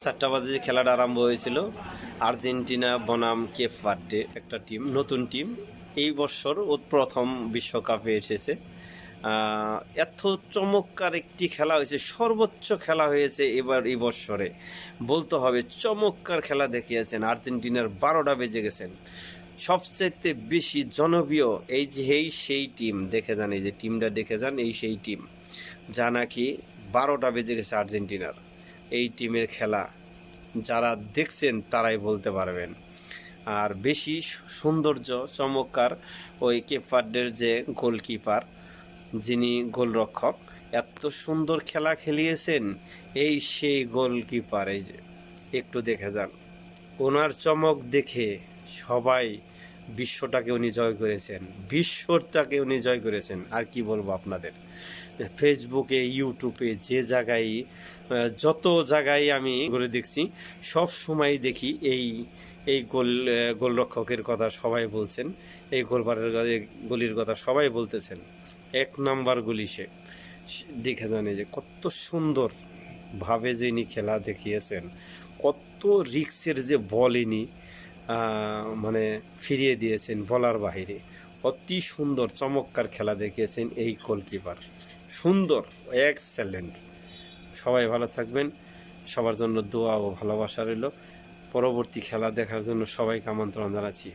4টা বাজে যে খেলাটা আরম্ভ হয়েছিল, আর্জেন্টিনা বনাম কেপ ভার্দে একটা টিম, নতুন টিম। এই বছর ও প্রথম বিশ্বকাপে এসেছে। এত চমৎকার একটি খেলা হয়েছে, সর্বোচ্চ খেলা হয়েছে এবার এই বছরে বলতে হবে। চমৎকার খেলা দেখিয়েছেন, আর্জেন্টিনার 12টা বেজে গেছেন। সবচেয়ে বেশি জনপ্রিয় সেই টিম দেখে যান, এই যে টিমটা দেখে যান, এই সেই টিম যা নাকি 12টা বেজে গেছে আর্জেন্টিনার। এই টিমের খেলা যারা দেখছেন তারাই বলতে পারবেন। আর বেশি সৌন্দর্য চমৎকার ওই কেপ ভার্দের যে গোলকিপার, যিনি গোলরক্ষক, এত সুন্দর খেলা খেলিয়েছেন। এই সেই গোলকিপার, এই যে একটু দেখে যান, ওনার চমক দেখে সবাই বিশ্বটাকে উনি জয় করেছেন, বিশ্বটাকে উনি জয় করেছেন। আর কি বলবো আপনাদের, ফেসবুকে ইউটিউবে যে জায়গায় যত জায়গায় আমি করে দেখছি, সব সময় দেখি এই এই গোলরক্ষকের কথা সবাই বলছেন, এই গলির কথা সবাই বলতেছেন। 1 নাম্বার গুলি সে। দেখে জানে যে কত সুন্দর ভাবে যে ইনি খেলা দেখিয়েছেন, কত রিক্সের যে বল ইনি মানে ফিরিয়ে দিয়েছেন বলার বাহিরে। অতি সুন্দর চমৎকার খেলা দেখিয়েছেন এই গোলকিপার, সুন্দর, এক্সেলেন্ট। সবাই ভালো থাকবেন, সবার জন্য দোয়া ও ভালোবাসা রইল। পরবর্তী খেলা দেখার জন্য সবাইকে আমন্ত্রণ জানাচ্ছি।